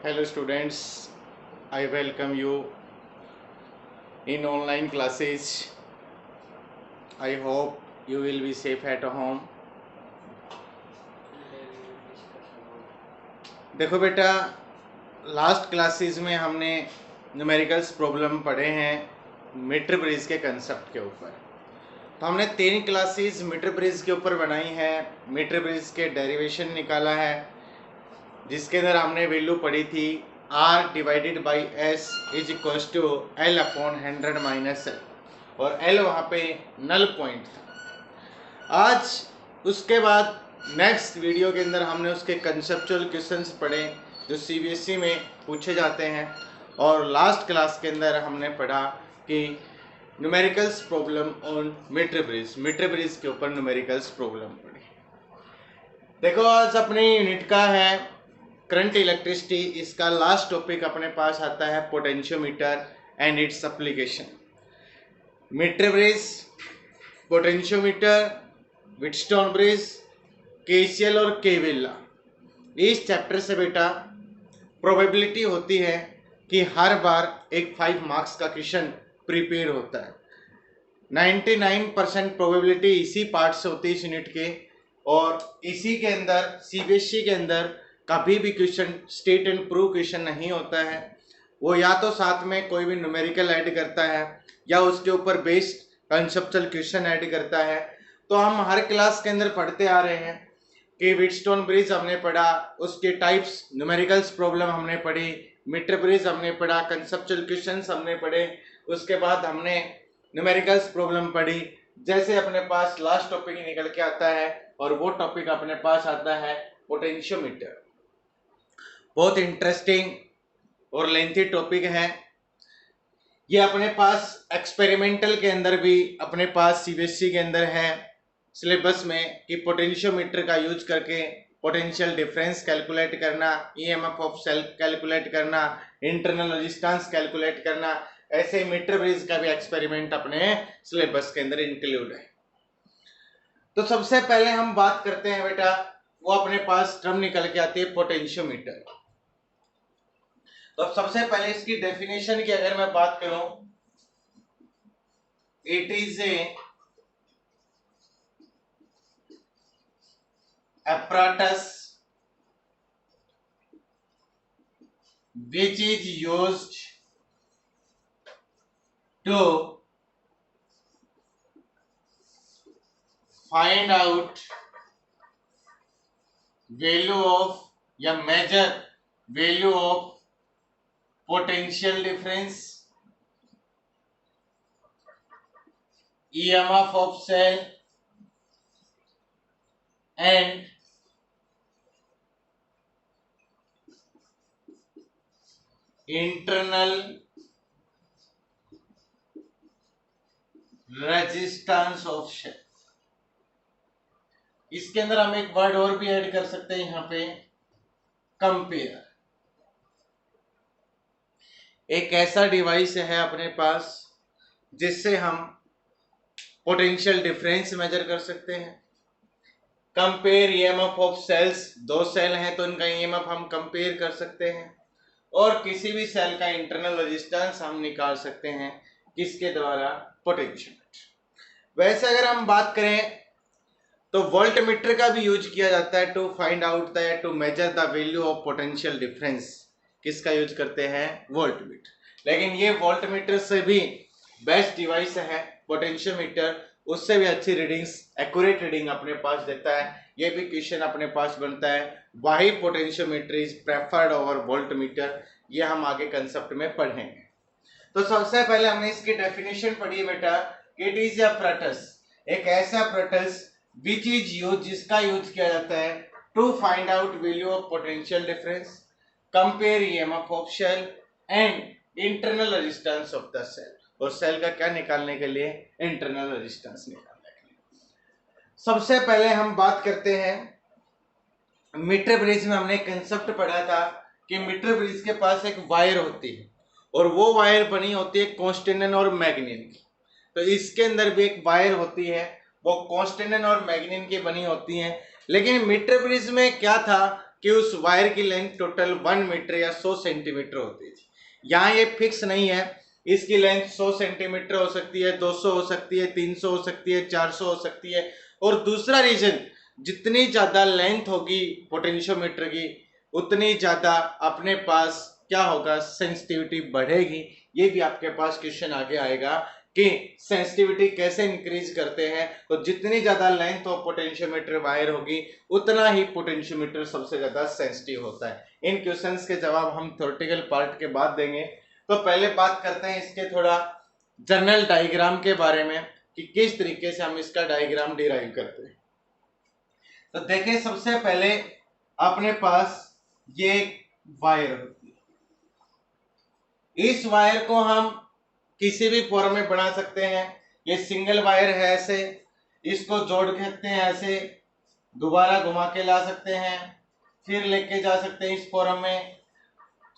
Hello students, I welcome you in online classes. I hope you will be safe at home. देखो बेटा, last classes में हमने numericals problem पढ़े हैं metre bridge के concept के ऊपर। तो हमने 3 क्लासेस मीटर ब्रिज के ऊपर बनाई है, मीटर ब्रिज के डेरिवेशन निकाला है, जिसके अंदर हमने वैल्यू पढ़ी थी R divided by S is equal to L upon 100 minus L, और L वहाँ पे नल पॉइंट था। आज उसके बाद नेक्स्ट वीडियो के अंदर हमने उसके कंसेप्चुअल क्वेश्चंस पढ़े जो CBSE में पूछे जाते हैं, और लास्ट क्लास के अंदर हमने पढ़ा कि numericals problem on metre bridge के ऊपर न्यूमेरिकल्स प्रॉब्लम पढ़ी। देखो, आज अपनी यूनिट का है करंट इलेक्ट्रिसिटी। इसका लास्ट टॉपिक अपने पास आता है potentiometer and its application. Metre bridge, potentiometer, Wheatstone bridge, KCL और केवील लॉ। इस चैप्टर से बेटा प्रोबेबिलिटी होती है कि हर बार एक 5 मार्क्स का क्वेश्चन प्रिपेयर होता है। 99% प्रोबेबिलिटी इसी पार्ट से होती है इस यूनिट के, और इसी के अंदर CBSE के अंदर कभी भी question state and prove question नहीं होता है। वो या तो साथ में कोई भी न्यूमेरिकल ऐड करता है या उसके ऊपर बेस्ड कंसेप्चुअल क्वेश्चन ऐड करता है। तो हम हर क्लास के अंदर पढ़ते आ रहे हैं कि व्हीटस्टोन ब्रिज हमने पढ़ा, उसके टाइप्स, न्यूमेरिकल्स प्रॉब्लम हमने पढ़ी, मीटर ब्रिज हमने पढ़ा, कंसेप्चुअल क्वेश्चंस हमने पढ़े, उसके बाद हमने न्यूमेरिकल्स प्रॉब्लम पढ़ी। जैसे अपने पास लास्ट टॉपिक निकल के आता है, और वो टॉपिक अपने पास आता है पोटेंशियोमीटर। बहुत इंटरेस्टिंग और लेंथी टॉपिक है ये। अपने पास एक्सपेरिमेंटल के अंदर भी अपने पास CBSE के अंदर है सिलेबस में कि पोटेंशियोमीटर का यूज करके पोटेंशियल डिफरेंस कैलकुलेट करना, EMF ऑफ सेल कैलकुलेट करना, इंटरनल रेजिस्टेंस कैलकुलेट करना। ऐसे मीटर ब्रिज का भी एक्सपेरिमेंट अपने सिलेबस के अंदर इंक्लूड है। तो सबसे पहले हम बात करते हैं बेटा, वो अपने पास टर्म निकल के आती है पोटेंशियोमीटर। तो अब सबसे पहले इसकी डेफिनेशन की अगर मैं बात करूं, it is a apparatus which is used to find out value of या measure value of potential difference, EMF of cell and internal resistance of cell। इसके अंदर हम एक वर्ड और भी ऐड कर सकते हैं यहाँ पे, कंपेयर। एक ऐसा डिवाइस है अपने पास जिससे हम पोटेंशियल डिफरेंस मेजर कर सकते हैं। Compare EMF of cells, 2 cell हैं तो इनका EMF हम कंपेयर कर सकते हैं, और किसी भी सेल का इंटरनल रेजिस्टेंस हम निकाल सकते हैं किसके द्वारा, पोटेंशियोमीटर। वैसे अगर हम बात करें तो वोल्टमीटर का भी यूज किया जाता है to find out the to measure the value of potential difference. किसका यूज करते हैं, वोल्टमीटर। लेकिन ये वोल्टमीटर से भी बेस्ट डिवाइस है पोटेंशियोमीटर, उससे भी अच्छी रीडिंग्स, एक्यूरेट रीडिंग अपने पास देता है। ये भी क्वेश्चन अपने पास बनता है, why potentiometer is preferred over voltmeter. ये हम आगे कंसेप्ट में पढ़ेंगे। तो सबसे पहले हमने इसकी डेफिनेशन पढ़ी है बेटा, इट इज apparatus, एक ऐसा apparatus which is used, जिसका यूज किया जाता है to find out value of potential difference, compare EMF of cell and internal resistance of the cell, और सेल का क्या निकालने के लिए, इंटरनल रेजिस्टेंस निकालने के लिए। सबसे पहले हम बात करते हैं मीटर ब्रिज में। हमने कंसेप्ट पढ़ा था कि मीटर ब्रिज के पास एक वायर होती है, और वो वायर बनी होती है कॉन्स्टेंट और मैग्नीन की। तो इसके अंदर भी एक वायर होती है, वो कॉन्स्टेंट और मैग्नीन की बनी होती है। लेकिन मीटर ब्रिज में क्या था कि उस वायर की लेंथ टोटल 1 मीटर या 100 सेंटीमीटर होती थी। यहाँ ये फिक्स नहीं है, इसकी लेंथ 100 सेंटीमीटर हो सकती है, 200 हो सकती है, 300 हो सकती है, 400 हो सकती है। और दूसरा रीजन, जितनी ज्यादा लेंथ होगी पोटेंशियोमीटर की उतनी ज्यादा अपने पास क्या होगा, सेंसिटिविटी बढ़ेगी। ये भी आपके पास क्वेश्चन आगे आएगा कि सेंसिटिविटी कैसे इंक्रीज करते हैं। तो जितनी ज्यादा लेंथ ऑफ पोटेंशियोमीटर वायर होगी उतना ही पोटेंशियोमीटर सबसे ज्यादा सेंसिटिव होता है। इन क्वेश्चंस के जवाब हम थ्योरेटिकल पार्ट के बाद देंगे। तो पहले बात करते हैं इसके थोड़ा जनरल डायग्राम के बारे में कि किस तरीके से हम इसका डायग्राम डिराइव करते हैं। तो देखिए, सबसे पहले अपने पास ये वायर होती है। इस वायर को हम किसी भी फॉर्म में बना सकते हैं। ये सिंगल वायर है, ऐसे इसको जोड़ सकते हैं, ऐसे दोबारा घुमा के ला सकते हैं, फिर लेके जा सकते हैं इस फॉर्म में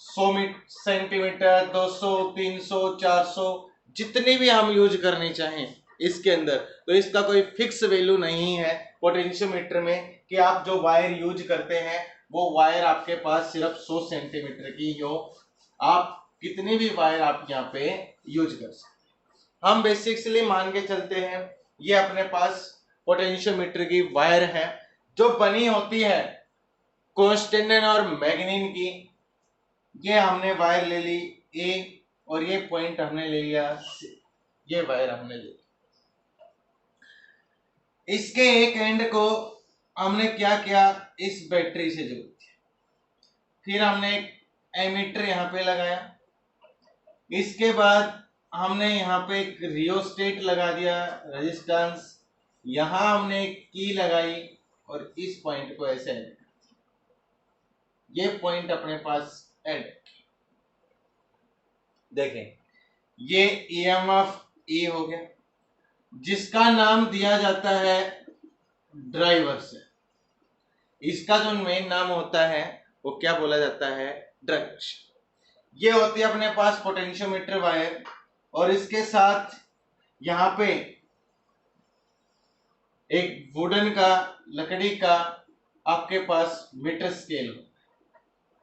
100 सेंटीमीटर, 200, 300, 400, जितनी भी हम यूज करनी चाहें इसके अंदर। तो इसका कोई फिक्स वैल्यू नहीं है पोटेंशियोमीटर में कि आप जो वायर यूज करते हैं वो वायर आपके पास सिर्फ 100 सेंटीमीटर की हो। आप कितनी भी वायर आप यहाँ पे यूज कर सकते। हम बेसिकली मान के चलते हैं ये अपने पास पोटेंशियोमीटर की वायर है जो बनी होती है कॉन्स्टेंटाइन और मैग्नीन की। ये हमने वायर ले ली ए और ये पॉइंट हमने ले लिया सी। ये वायर हमने ले ली, इसके एक एंड को हमने क्या किया, इस बैटरी से जोड़ दिया। फिर हमने एक एमीटर यहाँ पे लगाया। इसके बाद हमने यहाँ पे एक रियोस्टेट लगा दिया, रेजिस्टेंस। यहाँ हमने एक की लगाई और इस पॉइंट को ऐसे ऐड, ये पॉइंट अपने पास ऐड। देखें, ये ईएमएफ ई हो गया जिसका नाम दिया जाता है ड्राइवर से। इसका जो मेन नाम होता है वो क्या बोला जाता है, ड्राइवर। ये होती है अपने पास पोटेंशियोमीटर वायर और इसके साथ यहाँ पे एक वुडन का, लकड़ी का आपके पास मीटर स्केल होता है।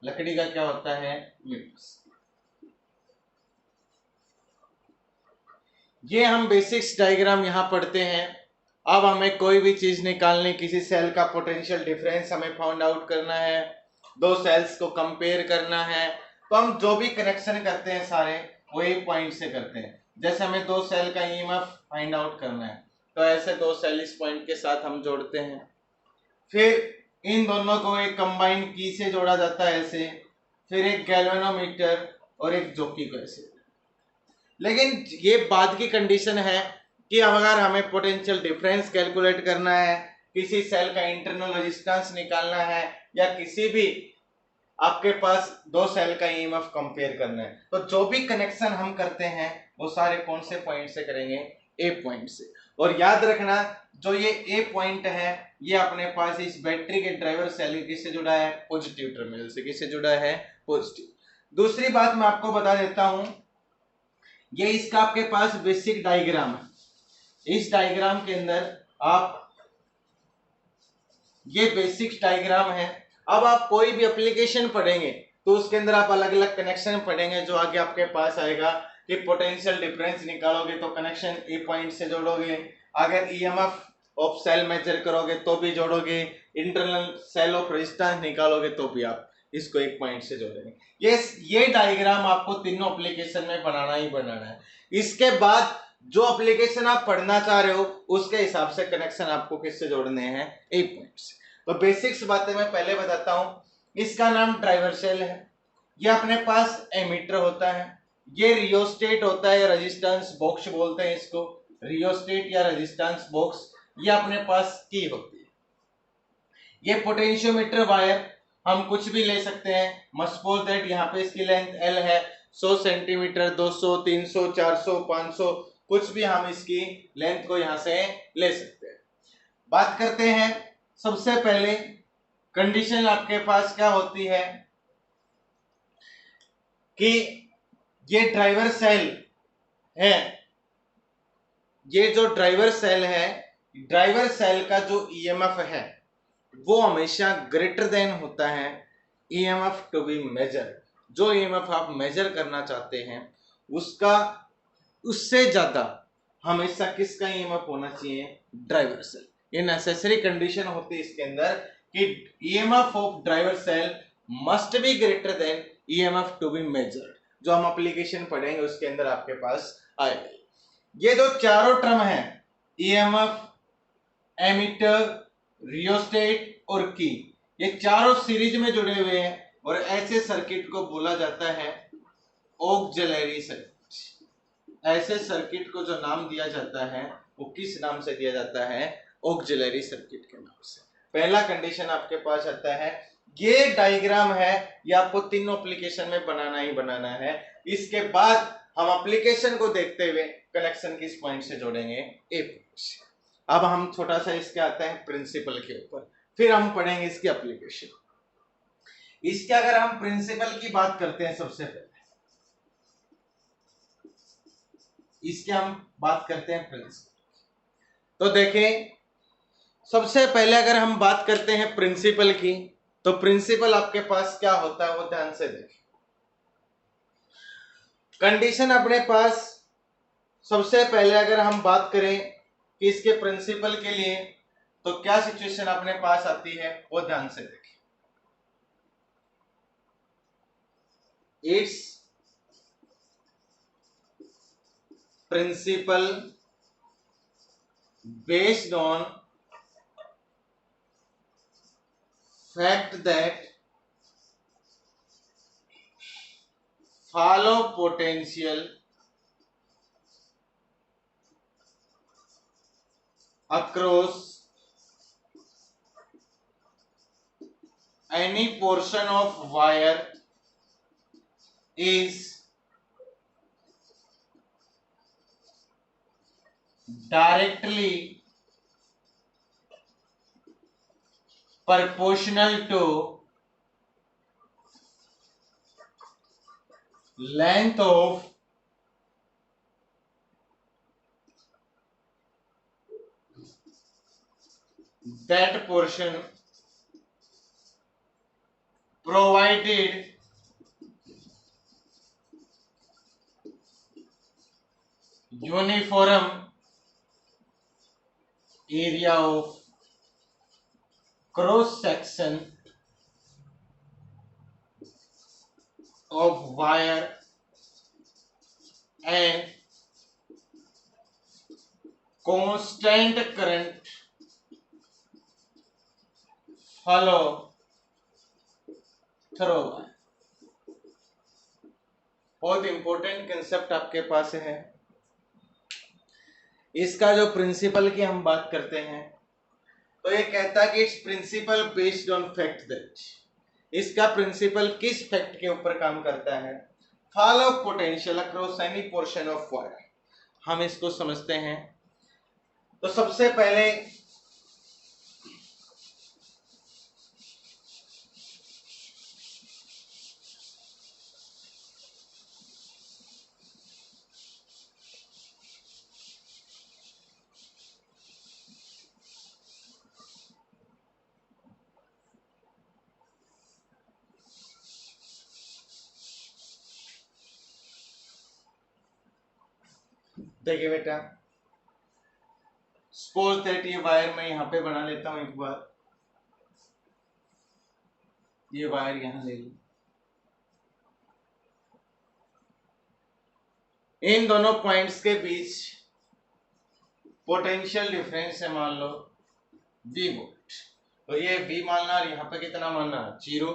लकड़ी का क्या होता है, मीटर स्केल। ये हम बेसिक्स डायग्राम यहाँ पढ़ते हैं। अब हमें कोई भी चीज निकालनी, किसी सेल का पोटेंशियल डिफरेंस हमें फाउंड आउट करना है, दो सेल्स को कंपेयर करना है, तो हम जो भी कनेक्शन करते हैं सारे वो एक पॉइंट से करते हैं। जैसे हमें दो सेल का ईएमएफ फाइंड आउट करना है तो ऐसे दो सेल इस पॉइंट के साथ हम जोड़ते हैं। फिर इन दोनों को एक कंबाइंड की से जोड़ा जाता है ऐसे, फिर एक गैल्वेनोमीटर और एक जॉकी को ऐसे। लेकिन ये बाद की कंडीशन है कि अगर हमें पोटेंशियल डिफरेंस कैलकुलेट करना है, किसी सेल का इंटरनल रेजिस्टेंस निकालना है, या किसी भी आपके पास दो सेल का ईएमएफ कंपेयर करना है, तो जो भी कनेक्शन हम करते हैं वो सारे कौन से पॉइंट से करेंगे, ए पॉइंट से। और याद रखना, जो ये ए पॉइंट है ये अपने पास इस बैटरी के ड्राइवर सेल किससे जुड़ा है, पॉजिटिव टर्मिनल से। किससे जुड़ा है, पॉजिटिव। दूसरी बात मैं आपको बता देता हूं, ये इसका आपके पास बेसिक डायग्राम है। इस डायग्राम के अंदर आप, ये बेसिक डायग्राम है। अब आप कोई भी एप्लीकेशन पढ़ेंगे तो उसके अंदर आप अलग अलग कनेक्शन पढ़ेंगे जो आगे आपके पास आएगा कि पोटेंशियल डिफरेंस निकालोगे तो कनेक्शन ए पॉइंट से जोड़ोगे, अगर ईएमएफ ऑफ सेल मेजर करोगे तो भी जोड़ोगे, इंटरनल सेल ऑफ रेजिस्टेंस निकालोगे तो भी आप इसको एक पॉइंट से जोड़ेंगे। ये डायग्राम आपको तीनों एप्लीकेशन में बनाना ही बनाना है। इसके बाद जो एप्लीकेशन आप पढ़ना चाह रहे हो उसके हिसाब से कनेक्शन आपको किससे जोड़ने हैं, ए पॉइंट से। तो बेसिक्स बातें मैं पहले बताता हूं। इसका नाम ड्राइवर सेल है। ये अपने पास एमीटर होता है, ये रियोस्टेट होता है, रेजिस्टेंस बॉक्स बोलते हैं इसको, रियोस्टेट या रेजिस्टेंस बॉक्स। ये अपने पास की होती है। ये पोटेंशियोमीटर वायर हम कुछ भी ले सकते हैं। सपोज दैट यहाँ पे इसकी लेंथ एल है, 100 सेंटीमीटर, 200, 300, 400, 500, कुछ भी हम इसकी लेंथ को यहाँ से ले सकते हैं। बात करते हैं, सबसे पहले कंडीशन आपके पास क्या होती है कि ये ड्राइवर सेल है, ये जो ड्राइवर सेल है, ड्राइवर सेल का जो ईएमएफ है वो हमेशा ग्रेटर देन होता है ईएमएफ टू बी मेजर। जो ईएमएफ आप मेजर करना चाहते हैं उसका उससे ज्यादा हमेशा किसका ईएमएफ होना चाहिए, ड्राइवर सेल। ये नेसेसरी कंडीशन होती है इसके अंदर कि EMF of driver cell must be greater than EMF to be measured. जो हम एप्लीकेशन पढ़ेंगे उसके अंदर आपके पास आएगा। ये जो चारों टर्म है ईएमएफ, एमीटर, रियोस्टेट और की, ये चारों सीरीज में जुड़े हुए हैं और ऐसे सर्किट को बोला जाता है ऑक्सिलरी सर्किट। ऐसे सर्किट को जो नाम दिया जाता है वो किस नाम से दिया जाता है, ऑक्सिलरी सर्किट के नाम से। पहला कंडीशन आपके पास आता है, ये डायग्राम है, ये आपको तीनों एप्लीकेशन में बनाना ही बनाना है। इसके बाद हम एप्लीकेशन को देखते हुए कनेक्शन किस पॉइंट से जोड़ेंगे, ए पॉइंट से। अब हम छोटा सा इसके आते हैं प्रिंसिपल के ऊपर, फिर हम पढ़ेंगे इसकी एप्लीकेशन। इसके अगर हम प्रिंसिपल की बात करते हैं, सबसे पहले इसके हम बात करते हैं प्रिंसिपल। तो देखें, सबसे पहले अगर हम बात करते हैं प्रिंसिपल की, तो प्रिंसिपल आपके पास क्या होता है वो ध्यान से देखें। कंडीशन अपने पास सबसे पहले अगर हम बात करें कि इसके प्रिंसिपल के लिए, तो क्या सिचुएशन अपने पास आती है वो ध्यान से देखें। Its principle based on fact that follow potential across any portion of wire is directly proportional to length of that portion provided uniform area of cross section of wire and constant current follow through wire। बहुत important concept आपके पास है। इसका जो principal की हम बात करते हैं तो ये कहता है कि it's principal based on fact that, इसका प्रिंसिपल किस फैक्ट के ऊपर काम करता है, fall of potential across any portion of wire. हम इसको समझते हैं। तो सबसे पहले देखिए बेटा, सपोज दैट ये वायर मैं यहां पे बना लेता हूं, एक बार ये वायर यहां ले लो। इन दोनों पॉइंट्स के बीच पोटेंशियल डिफरेंस है मान लो V वोल्ट। तो ये V मानना और यहाँ पे कितना मानना, 0।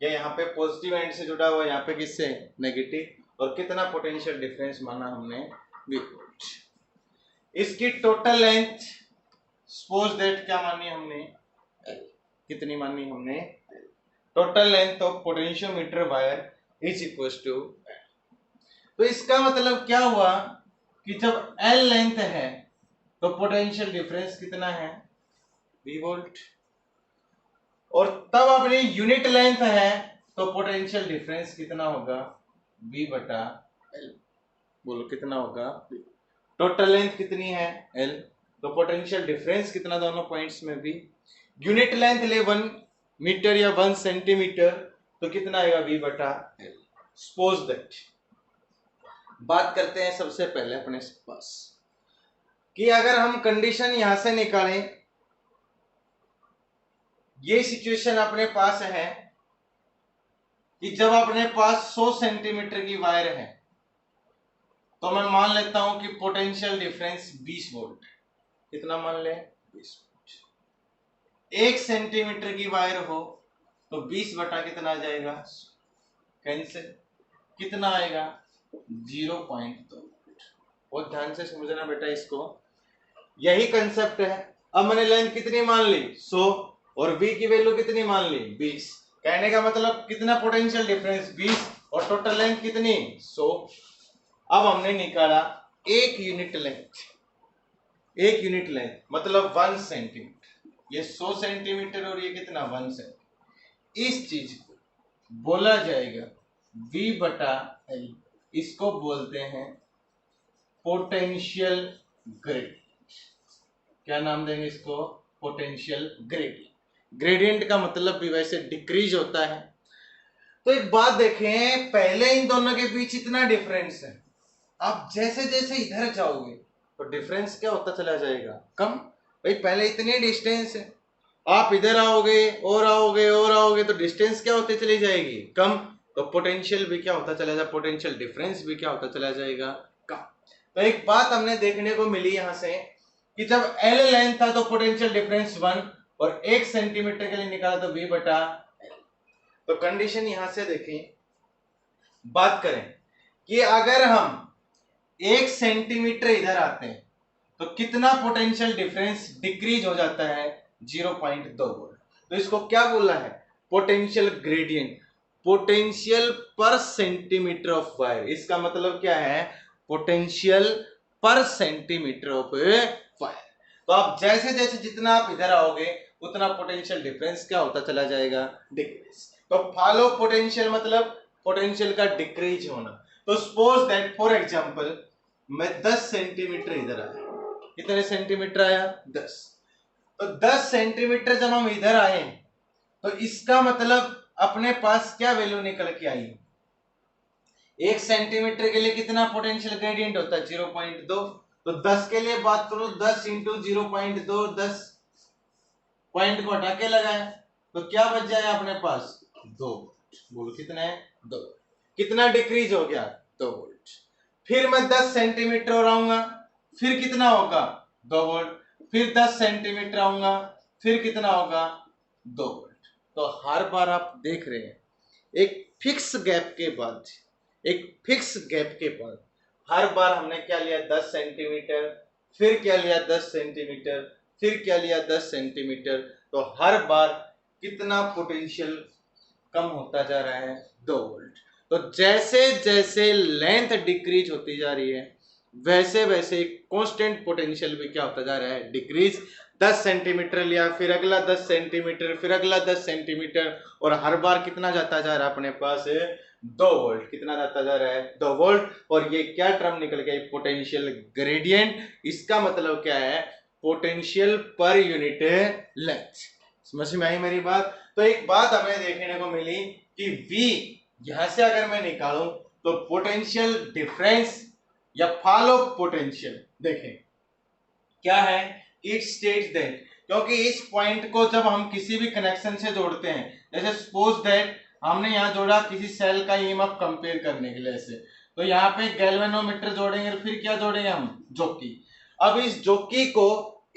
या यहाँ पे पॉजिटिव एंड से जुड़ा हुआ, यहाँ पे किससे, नेगेटिव। और कितना पोटेंशियल डिफरेंस माना हमने, V वोल्ट। इसकी टोटल लेंथ सपोज दैट क्या मानी हमने, L। कितनी मानी हमने, total length of potentiometer wire is equal to L। तो इसका मतलब क्या हुआ कि जब L लेंथ है तो पोटेंशियल डिफरेंस कितना है, V वोल्ट। और तब अपनी यूनिट लेंथ है तो पोटेंशियल डिफरेंस कितना होगा, V बटा L। बोलो कितना होगा, टोटल लेंथ कितनी है L, तो पोटेंशियल डिफरेंस कितना दोनों पॉइंट्स में भी यूनिट लेंथ ले 1 मीटर या 1 सेंटीमीटर, तो कितना आएगा v बटा l। सपोज दैट, बात करते हैं सबसे पहले अपने पास कि अगर हम कंडीशन यहां से निकालें, ये सिचुएशन अपने पास है कि जब अपने पास 100 सेंटीमीटर की वायर है, तो मैं मान लेता हूं कि पोटेंशियल डिफरेंस 20 वोल्ट। कितना मान ले? 20 वोल्ट। 1 सेंटीमीटर की वायर हो तो 20 बटा कितना आ जाएगा? कैंसिल। कितना आएगा? 0.2 वोल्ट। बहुत ध्यान से समझना बेटा इसको, यही कंसेप्ट है। अब मैंने लेंथ कितनी मान ली? 100, और v की वैल्यू कितनी मान ली? 20। कहने का मतलब कितना पोटेंशियल डिफरेंस? 20, और टोटल लेंथ कितनी? 100। अब हमने निकाला एक यूनिट लेंथ, एक यूनिट लेंथ मतलब 1 सेंटीमीटर। ये 100 सेंटीमीटर और ये कितना? 1 सेंटीमीटर। इस चीज को बोला जाएगा v बटा l। इसको बोलते हैं पोटेंशियल ग्रेडियंट। क्या नाम देंगे इसको? Potential gradient. ग्रेडियंट का मतलब भी वैसे डिक्रीज होता है। तो एक बात देखें, पहले इन दोनों के बीच इतना डिफरेंस है, आप जैसे जैसे इधर जाओगे तो डिफरेंस क्या होता चला जाएगा? कम। भाई पहले इतनी डिस्टेंस है, आप इधर आओगे और आओगे और आओगे तो डिस्टेंस क्या होती चली जाएगी? कम। तो पोटेंशियल भी क्या होता चला जाएगा? पोटेंशियल डिफरेंस भी क्या होता चला जाएगा? कम। तो एक बात हमने देखने को मिली यहां से कि जब L लेंथ था तो पोटेंशियल डिफरेंस 1, और 1 सेंटीमीटर के लिए निकाला तो v बटा l। तो कंडीशन यहां से देखें, बात करें कि अगर हम 1 सेंटीमीटर इधर आते हैं तो कितना पोटेंशियल डिफरेंस डिक्रीज हो जाता है? 0.2 वोल्ट। तो इसको क्या बोला है? Potential gradient. पोटेंशियल पर सेंटीमीटर ऑफ वायर, इसका मतलब क्या है? पोटेंशियल पर सेंटीमीटर ऑफ वायर। तो आप जैसे जैसे जितना आप इधर आओगे उतना पोटेंशियल डिफरेंस क्या होता चला जाएगा? डिक्रीज। तो फॉलो पोटेंशियल मतलब पोटेंशियल का डिक्रीज होना। तो सपोज दैट फॉर एग्जांपल मैं 10 सेंटीमीटर इधर आया। कितने सेंटीमीटर आया? 10। तो 10 सेंटीमीटर जब हम इधर आए तो इसका मतलब अपने पास क्या वैल्यू निकल के आई? 1 सेंटीमीटर के लिए कितना पोटेंशियल ग्रेडियंट होता है? 0.2। तो 10 के लिए बात करूं, 10 इंटू 0.2, 10 पॉइंट को हटा के लगाए तो क्या बच जाए अपने पास? 2 वोल्ट। बोलो कितना है? 2। कितना डिक्रीज हो गया? 2 वोल्ट। फिर मैं 10 सेंटीमीटर और आऊंगा, फिर कितना होगा? 2 वोल्ट। फिर 10 सेंटीमीटर आऊंगा, फिर कितना होगा? 2 वोल्ट। तो हर बार आप देख रहे हैं एक फिक्स गैप के बाद, एक फिक्स गैप के बाद हर बार हमने क्या लिया? 10 सेंटीमीटर, फिर क्या लिया? 10 सेंटीमीटर, फिर क्या लिया? 10 सेंटीमीटर। तो हर बार कितना पोटेंशियल कम होता जा रहा है? 2 वोल्ट। तो जैसे जैसे लेंथ डिक्रीज होती जा रही है वैसे वैसे कांस्टेंट पोटेंशियल भी क्या होता जा रहा है? डिक्रीज। 10 सेंटीमीटर लिया, फिर अगला 10 सेंटीमीटर, फिर अगला 10 सेंटीमीटर, और हर बार कितना जाता जा रहा है अपने पास? 2 वोल्ट। कितना जाता जा रहा है? 2 वोल्ट। और ये क्या टर्म निकल गया? Potential gradient. इसका मतलब क्या है? Potential per unit length. समझ में आई मेरी बात? तो एक बात हमें देखने को मिली कि V यहां से अगर मैं निकालूं तो पोटेंशियल डिफरेंस या फॉल ऑफ पोटेंशियल देखें क्या है? इट स्टेट्स दैट, क्योंकि इस पॉइंट को जब हम किसी भी कनेक्शन से जोड़ते हैं, जैसे सपोज दैट हमने यहां जोड़ा किसी सेल का ईएमएफ कंपेयर करने के लिए ऐसे, तो यहाँ पे गैल्वेनोमीटर जोड़ेंगे, फिर क्या जोड़ेंगे हम? जॉकी। अब इस जॉकी को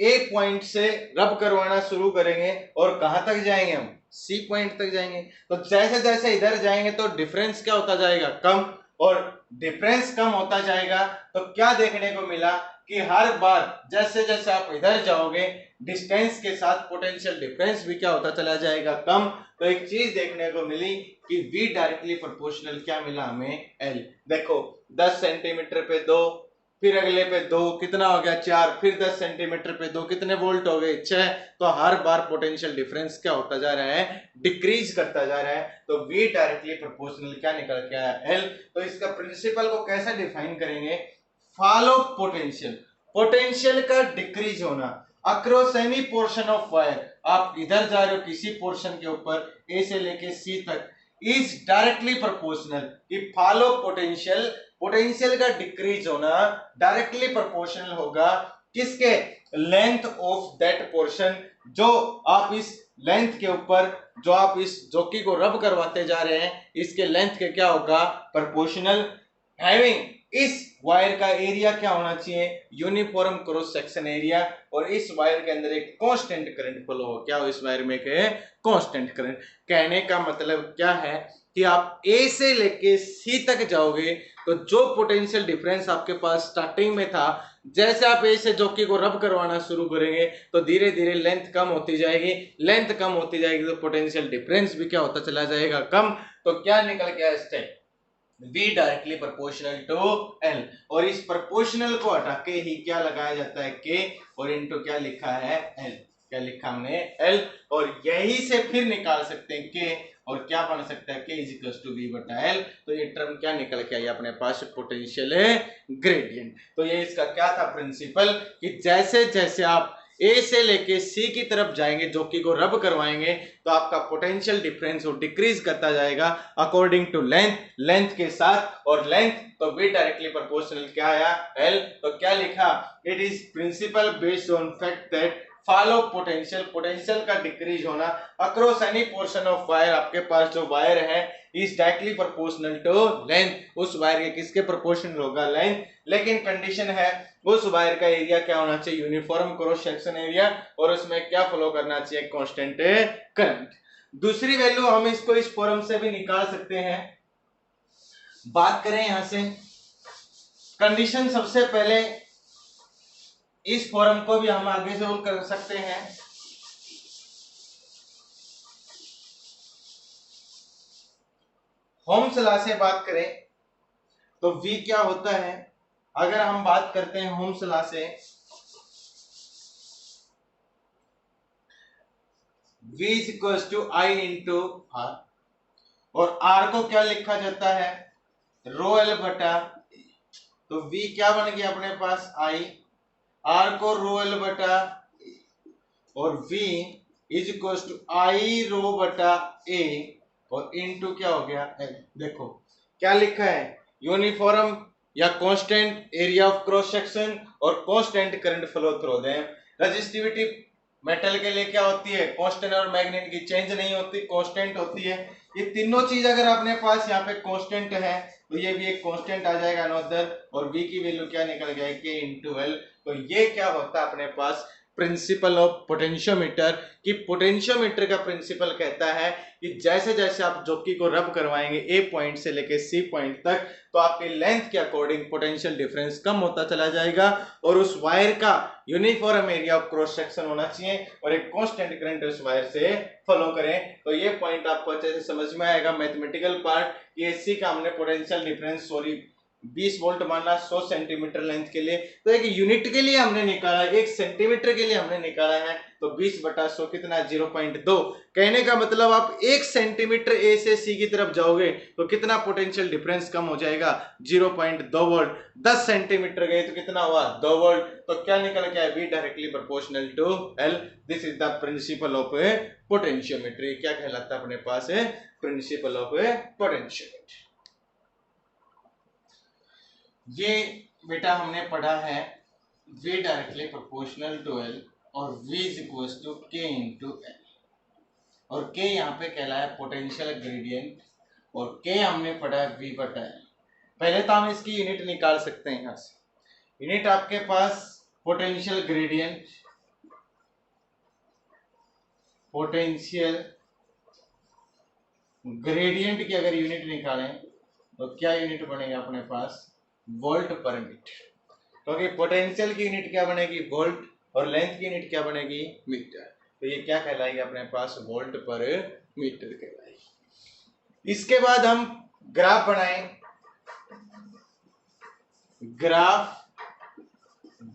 एक पॉइंट से रब करवाना शुरू करेंगे और कहां तक जाएंगे हम? सी पॉइंट तक जाएंगे। तो जैसे जैसे इधर जाएंगे तो डिफरेंस क्या होता जाएगा? कम। और डिफरेंस कम होता जाएगा तो क्या देखने को मिला कि हर बार जैसे जैसे आप इधर जाओगे डिस्टेंस के साथ पोटेंशियल डिफरेंस भी क्या होता चला जाएगा? कम। तो एक चीज देखने को मिली कि V डायरेक्टली प्रोपोर्शनल क्या मिला हमें? L। देखो 10 सेंटीमीटर पे 2, फिर अगले पे 2, कितना हो गया? 4, फिर 10 सेंटीमीटर पे 2, कितने वोल्ट हो गए? 6। तो हर बार पोटेंशियल डिफरेंस क्या होता जा रहा है? डिक्रीज करता जा रहा है। तो V डायरेक्टली प्रोपोर्शनल क्या निकल के आया? L। तो इसका प्रिंसिपल को कैसे डिफाइन करेंगे? फॉल ऑफ पोटेंशियल, पोटेंशियल का डिक्रीज होना। Across any portion of wire, आप इधर जा रहे हो किसी पोर्शन के ऊपर ए से लेके सी तक, इज डायरेक्टली प्रोपोर्शनल, ये फॉलो पोटेंशियल, पोटेंशियल का डिक्रीज होना डायरेक्टली प्रोपोर्शनल होगा किसके, लेंथ ऑफ दैट पोर्शन, जो आप इस लेंथ के ऊपर, जो आप इस जॉकी को रब करवाते जा रहे हैं, इसके लेंथ के क्या होगा, प्रोपोर्शनल, हैविंग, इस वायर का एरिया क्या होना चाहिए, यूनिफॉर्म क्रॉस सेक्शन एरिया, और इस वायर के अंदर एक कांस्टेंट करंट फ्लो हो, क्या हो इस वायर में के कांस्टेंट करंट। कहने का मतलब क्या है कि आप ए से लेके सी तक जाओगे तो जो पोटेंशियल डिफरेंस आपके पास स्टार्टिंग में था, जैसे आप ए से जॉकी को रब करवाना शुरू करेंगे तो धीरे धीरे लेंथ कम होती जाएगी, लेंथ कम होती जाएगी तो पोटेंशियल डिफरेंस भी क्या होता चला जाएगा, कम। तो क्या निकल गया step, V directly proportional to L, और इस प्रोपोर्शनल को हटा के ही क्या लगाया जाता है K, और इनटू क्या लिखा है L, क्या लिखा हमने L, और यही से फिर निकाल सकते हैं K, और क्या बन सकता है K is equal to V बटा L। तो ये टर्म क्या निकल के आई अपने पास, पोटेंशियल ग्रेडियंट। तो ये इसका क्या था प्रिंसिपल, कि जैसे जैसे आप ए से लेके सी की तरफ जाएंगे, जॉकी को रब करवाएंगे, तो आपका पोटेंशियल डिफरेंस वो डिक्रीज करता जाएगा अकॉर्डिंग टू लेंथ, लेंथ के साथ, और लेंथ तो बी डायरेक्टली प्रोपोर्शनल क्या आया एल। तो क्या लिखा, it is principle based on fact that fall of potential, potential का डिक्रीज होना across any portion of wire, आपके पास जो वायर है is directly proportional to length, उस वायर के किसके प्रोपोर्शनल होगा, लेंथ। लेकिन कंडीशन है उस वायर का एरिया क्या होना चाहिए, यूनिफॉर्म क्रॉस सेक्शन एरिया, और उसमें क्या फ्लो करना चाहिए, कांस्टेंट करंट। दूसरी वैल्यू हम इसको इस फॉर्म से भी निकाल सकते हैं। बात करें यहां से कंडीशन, सबसे पहले इस फॉर्म को भी हम आगे से कर सकते हैं। होम्स लॉ से बात करें तो V क्या होता है, अगर हम बात करते हैं होम्स लॉ से, V is equal to I into R, और R को क्या लिखा जाता है, रो एल बटा, तो V क्या बन गया अपने पास I, R को रो एल बटा, और V is equal to I rho बटा A, और इनटू क्या हो गया L। देखो क्या लिखा है, यूनिफॉर्म या constant area of cross section और constant current flow through them. Resistivity metal के लिए क्या होती है, कांस्टेंट, और मैग्नेट की चेंज नहीं होती, कांस्टेंट होती है। ये तीनों चीज अगर अपने पास यहाँ पे कांस्टेंट है तो ये भी एक कांस्टेंट आ जाएगा अनदर, और V की वैल्यू क्या निकल गया K इंटू L। तो ये क्या होता है अपने पास प्रिंसिपल ऑफ पोटेंशियोमीटर, कि पोटेंशियोमीटर का प्रिंसिपल कहता है कि जैसे जैसे आप जॉकी को रब करवाएंगे ए पॉइंट से लेके सी पॉइंट तक, तो आपके लेंथ के अकॉर्डिंग पोटेंशियल डिफरेंस कम होता चला जाएगा, और उस वायर का uniform area of cross section होना चाहिए, और एक कांस्टेंट करंट उस वायर से फॉलो करें। तो ये पॉइंट आपको अच्छे से समझ में आएगा, मैथमेटिकल पार्ट, कि एसी का हमने पोटेंशियल डिफरेंस 20 वोल्ट माना 100 सेंटीमीटर लेंथ के लिए, तो एक यूनिट के लिए हमने निकाला, 1 सेंटीमीटर के लिए हमने निकाला है, तो 20 बटा 100 कितना, 0.2। कहने का मतलब आप 1 सेंटीमीटर ए से सी की तरफ जाओगे तो कितना पोटेंशियल डिफरेंस कम हो जाएगा, 0.2 वोल्ट। 10 सेंटीमीटर गए तो कितना हुआ, 2 वोल्ट। तो क्या निकल गया, B directly proportional to L. This is the principle of potentiometry. क्या कहलाता है अपने पास है, प्रिंसिपल ऑफ पोटेंशियोमेट्री। ये बेटा हमने पढ़ा है V directly proportional to L, और V is equal to K into L, और K यहाँ पे कहलाया पोटेंशियल ग्रेडियंट, और K हमने पढ़ा है V बटा L। पहले तो हम इसकी यूनिट निकाल सकते हैं यहाँ से। यूनिट आपके पास पोटेंशियल ग्रेडियंट, पोटेंशियल ग्रेडियंट की अगर यूनिट निकालें तो क्या यूनिट बनेगा अपने पास, वोल्ट पर मीटर, क्योंकि पोटेंशियल की यूनिट क्या बनेगी, वोल्ट, और लेंथ की यूनिट क्या बनेगी, मीटर। तो ये क्या कहलाएगी अपने पास, वोल्ट पर मीटर कहलाएगी। इसके बाद हम ग्राफ बनाएं, graph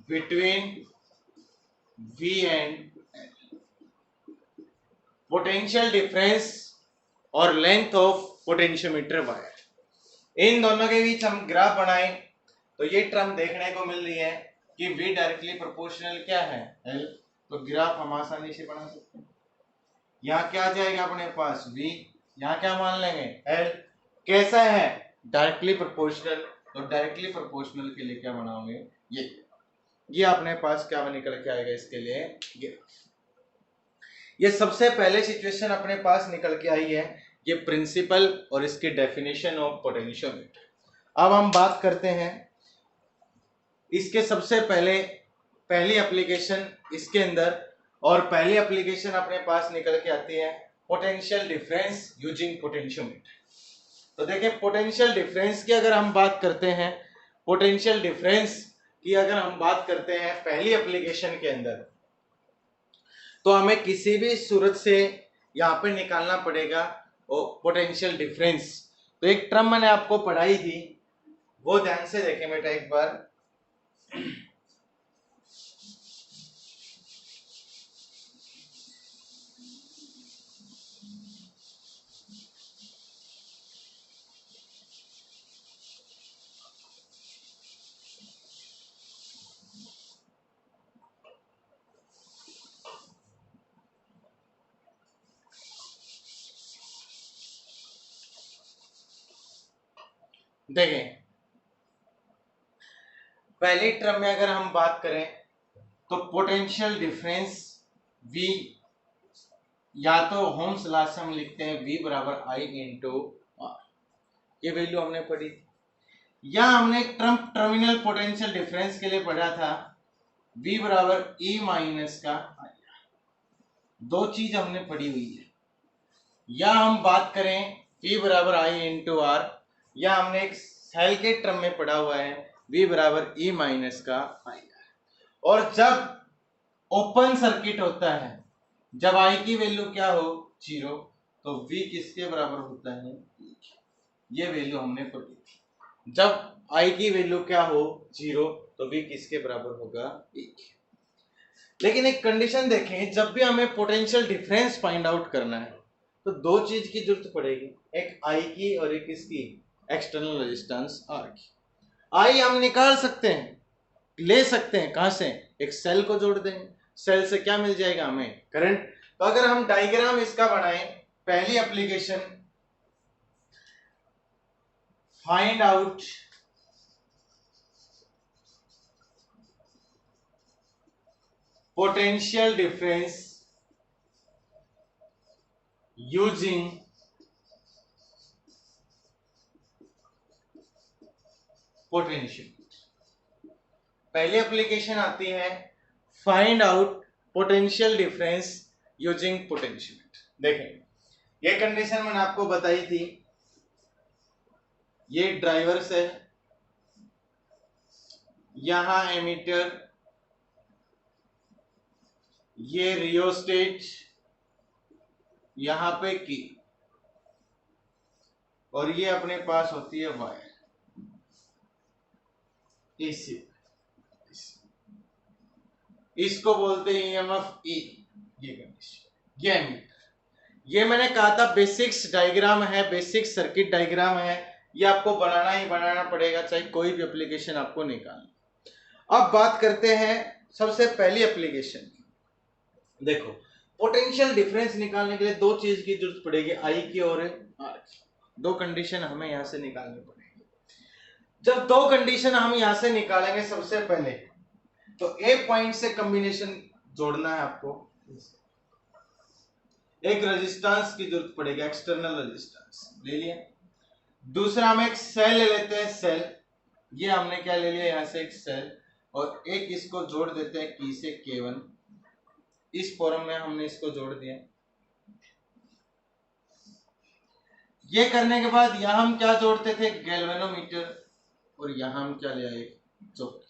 between V and L, potential difference और लेंथ ऑफ पोटेंशियोमीटर वायर, इन दोनों के बीच हम ग्राफ बनाएं तो ये टर्म देखने को मिल रही है कि V डायरेक्टली प्रोपोर्शनल क्या है L, तो ग्राफ हम आसानी से बना सकते हैं। यहाँ क्या आ जाएगा अपने पास v, यहाँ क्या मान लेंगे l। कैसा है डायरेक्टली प्रोपोर्शनल, तो डायरेक्टली प्रोपोर्शनल के लिए क्या बनाओगे ये अपने पास क्या निकल के आएगा इसके लिए ग्राफ। ये सबसे पहले सिचुएशन अपने पास निकल के आई है, ये प्रिंसिपल और इसकी डेफिनेशन ऑफ पोटेंशियोमीटर। अब हम बात करते हैं इसके सबसे पहली एप्लीकेशन इसके अंदर, और पहली एप्लीकेशन अपने पास निकल के आती है पोटेंशियल डिफरेंस यूजिंग पोटेंशियोमीटर। तो देखिए पोटेंशियल डिफरेंस की अगर हम बात करते हैं, पोटेंशियल डिफरेंस की अगर हम बात करते हैं पहली एप्लीकेशन के अंदर, तो हमें किसी भी सूरत से यहाँ पे निकालना पड़ेगा पोटेंशियल डिफरेंस। तो एक टर्म मैंने आपको पढ़ाई थी, वो ध्यान से देखें बेटा एक बार। देखें पहली टर्म में अगर हम बात करें तो पोटेंशियल डिफरेंस V, या तो होम्स लॉ से हम लिखते हैं V बराबर I इंटू R, ये वैल्यू हमने पढ़ी। या हमने टर्मिनल पोटेंशियल डिफरेंस के लिए पढ़ा था V बराबर E माइनस का I, दो चीज हमने पढ़ी हुई है। या हम बात करें V बराबर I इंटू R, या हमने एक सेल के टर्म में पढ़ा हुआ है V बराबर E माइनस का I। और जब ओपन सर्किट होता है, जब I की वैल्यू क्या हो 0, तो V किसके बराबर होता है 1, ये वैल्यू हमने पढ़ी थी। जब I की वैल्यू क्या हो 0, तो V किसके बराबर होगा 1। लेकिन एक कंडीशन देखें, जब भी हमें पोटेंशियल डिफरेंस फाइंड आउट करना है तो दो चीज की जरूरत पड़ेगी, एक I की और एक इसकी एक्सटर्नल रेजिस्टेंस R की। I हम निकाल सकते हैं, ले सकते हैं, कहां से, एक सेल को जोड़ देंगे, सेल से क्या मिल जाएगा हमें करंट। तो अगर हम डायग्राम इसका बनाएं, पहली application find out potential difference using potential. पहली एप्लीकेशन आती है find out potential difference using potentiometer. देखें ये कंडीशन मैंने आपको बताई थी, ये ड्राइवर से, यहां एमीटर, ये रियोस्टेट, यहां पे की, और ये अपने पास होती है वायर इसी, इसको बोलते हैं ईएमएफ ई। ये कंडीशन, ये एमीटर, ये मैंने कहा था बेसिक्स डायग्राम है, बेसिक सर्किट डायग्राम है, ये आपको बनाना ही बनाना पड़ेगा चाहे कोई भी एप्लीकेशन आपको निकालना। अब बात करते हैं सबसे पहली एप्लीकेशन। देखो पोटेंशियल डिफरेंस निकालने के लिए दो चीज की जरूरत पड़ेगी, आई की और आर की। दो कंडीशन हमें यहां से निकालनी पड़ेगी। जब दो कंडीशन हम यहां से निकालेंगे, सबसे पहले तो ए पॉइंट से कॉम्बिनेशन जोड़ना है आपको, एक रेजिस्टेंस की जरूरत पड़ेगी, एक्सटर्नल रेजिस्टेंस ले लिया। दूसरा हम एक सेल ले लेते हैं, सेल, ये हमने क्या ले लिया यहां से एक सेल, और एक इसको जोड़ देते हैं की से K1, इस फॉर्म में हमने इसको जोड़ दिया। ये करने के बाद यहां हम क्या जोड़ते थे, गैल्वेनोमीटर, और यहां हम क्या ले आए, चौकी।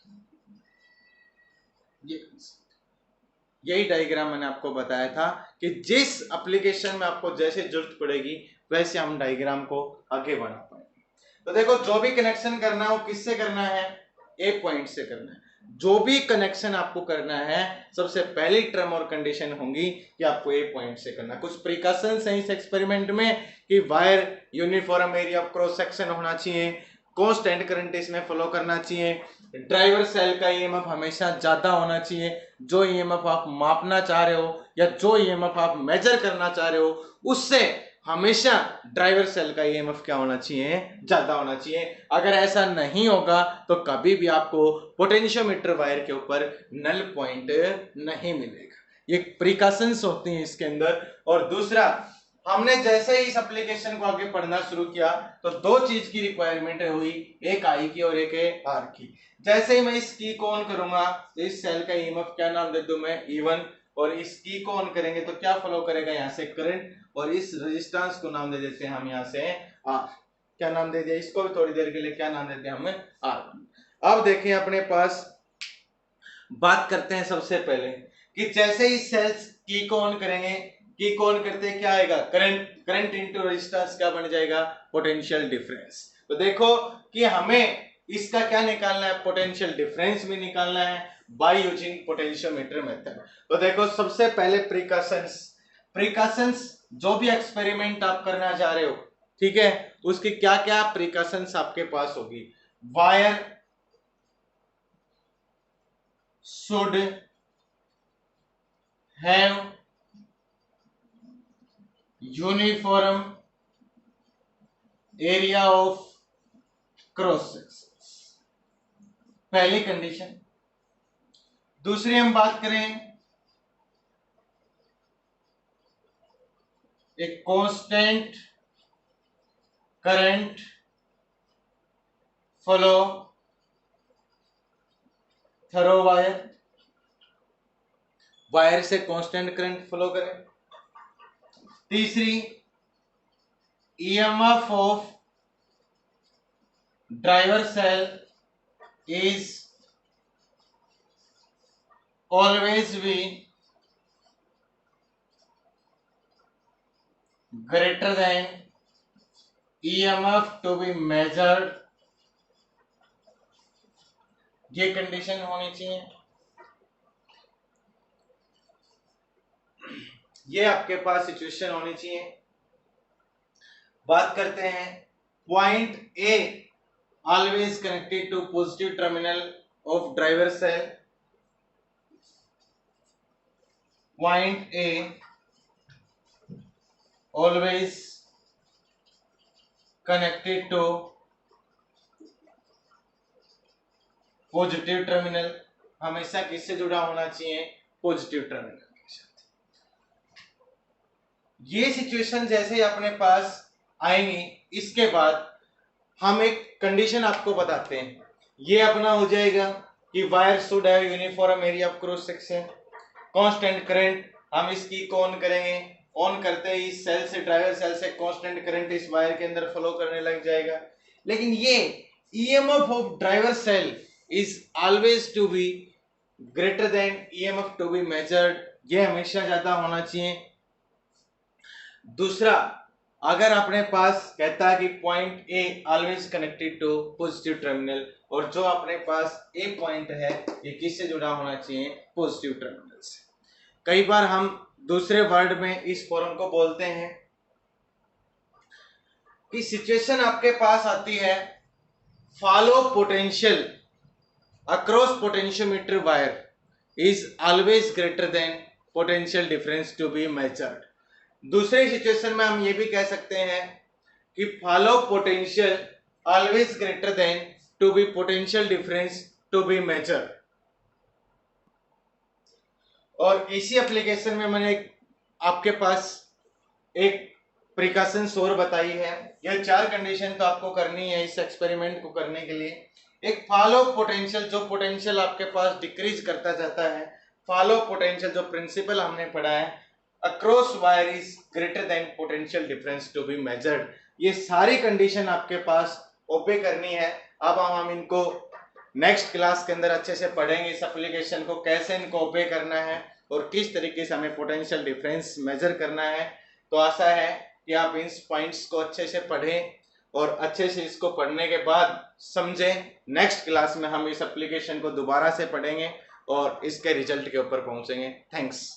यही डायग्राम मैंने आपको बताया था कि जिस एप्लीकेशन में आपको जैसे जरूरत पड़ेगी वैसे हम डायग्राम को आगे बढ़ा पाएंगे। तो देखो जो भी कनेक्शन करना हो किससे करना है, ए पॉइंट से करना है। जो भी कनेक्शन आपको करना है सबसे पहली टर्म और कंडीशन होंगी कि आपको ए पॉइंट से करना। कुछ प्रिकॉशंस हैं इस एक्सपेरिमेंट में कि wire uniform area of cross section होना चाहिए, कांस्टेंट करंट इसमें फ्लो करना चाहिए। ड्राइवर सेल का ईएमएफ हमेशा ज्यादा होना चाहिए। जो ईएमएफ आप मापना चाह रहे हो या जो ईएमएफ आप मेजर करना चाह रहे हो उससे हमेशा ड्राइवर सेल का ईएमएफ क्या होना चाहिए, ज्यादा होना चाहिए। अगर ऐसा नहीं होगा तो कभी भी आपको पोटेंशियोमीटर वायर के ऊपर नल पॉइंट नहीं मिलेगा। ये प्रिकॉशंस होती हैं इसके अंदर। और दूसरा, हमने जैसे ही इस एप्लीकेशन को आगे पढ़ना शुरू किया तो दो चीज की रिक्वायरमेंट हुई, एक आई की और एक आर की। जैसे ही मैं इस की को ऑन करूंगा इस सेल का ईएमएफ क्या नाम दे दूं मैं, E1, और इस की को ऑन करेंगे तो क्या फ्लो करेगा यहाँ से, करंट, और इस रेजिस्टेंस को नाम दे देते हैं हम यहाँ से आर। क्या नाम दे दिया इसको भी थोड़ी देर के लिए, क्या नाम देते हैं हम, आर। अब देखिए अपने पास बात करते हैं सबसे पहले कि जैसे ही सेल्स की को ऑन करेंगे, की को ऑन करते क्या आएगा, करंट, करंट इनटू रेजिस्टेंस क्या बन जाएगा, पोटेंशियल डिफरेंस। तो देखो कि हमें इसका क्या निकालना है, पोटेंशियल डिफरेंस भी निकालना है बाय यूजिंग पोटेंशियोमीटर मेथड। तो देखो सबसे पहले प्रिकॉशंस, प्रिकॉशंस जो भी एक्सपेरिमेंट आप करना चाह रहे हो, ठीक है, उसकी क्या क्या प्रिकॉशंस आपके पास होगी। Wire should have uniform area of cross section, पहली कंडीशन। दूसरी हम बात करें एक constant current flow through wire, wire से कांस्टेंट करंट फ्लो करें। तीसरी, EMF of driver cell is always be greater than EMF to be measured, ये कंडीशन होनी चाहिए। ये आपके पास सिचुएशन होनी चाहिए। बात करते हैं point A always connected to positive terminal of driver cell, point A always connected to positive terminal, हमेशा किससे जुड़ा होना चाहिए, पॉजिटिव टर्मिनल के साथ। ये सिचुएशन जैसे ही अपने पास आएंगी इसके बाद हम एक कंडीशन आपको बताते हैं। ये अपना हो जाएगा कि wire should have uniform area of cross section, constant current, हम इसकी को ऑन करेंगे, ऑन करते ही सेल से, ड्राइवर सेल से कांस्टेंट करंट इस वायर के अंदर फ्लो करने लग जाएगा। लेकिन ये EMF of driver cell is always to be greater than EMF to be measured, ये हमेशा ज्यादा होना चाहिए। दूसरा, अगर अपने पास कहता है कि point A always connected to positive terminal, और जो अपने पास ए पॉइंट है ये किससे जुड़ा होना चाहिए, पॉजिटिव टर्मिनल से। कई बार हम दूसरे वर्ड में इस फॉर्म को बोलते हैं कि सिचुएशन आपके पास आती है, fall of potential across potentiometer wire is always greater than potential difference to be measured. दूसरे सिचुएशन में हम ये भी कह सकते हैं कि fall of potential always greater than to be potential difference to be measured. और इसी एप्लीकेशन में मैंने आपके पास एक प्रिकॉशंस और बताई है। यह चार कंडीशन तो आपको करनी है इस एक्सपेरिमेंट को करने के लिए। एक फॉलो पोटेंशियल, जो पोटेंशियल आपके पास डिक्रीज करता जाता है, फॉलो पोटेंशियल जो प्रिंसिपल हमने पढ़ा है, across wire is greater than potential difference to be measured. ये सारी कंडीशन आपके पास ओबे करनी है। अब हम इनको नेक्स्ट क्लास के अंदर अच्छे से पढ़ेंगे, इस एप्लीकेशन को कैसे इनको ओबे करना है और किस तरीके से हमें पोटेंशियल डिफरेंस मेजर करना है। तो आशा है कि आप इन पॉइंट्स को अच्छे से पढ़ें और अच्छे से इसको पढ़ने के बाद समझें। नेक्स्ट क्लास में हम इस एप्लीकेशन को दोबारा से पढ़ेंगे और इसके रिजल्ट के ऊपर पहुंचेंगे। थैंक्स।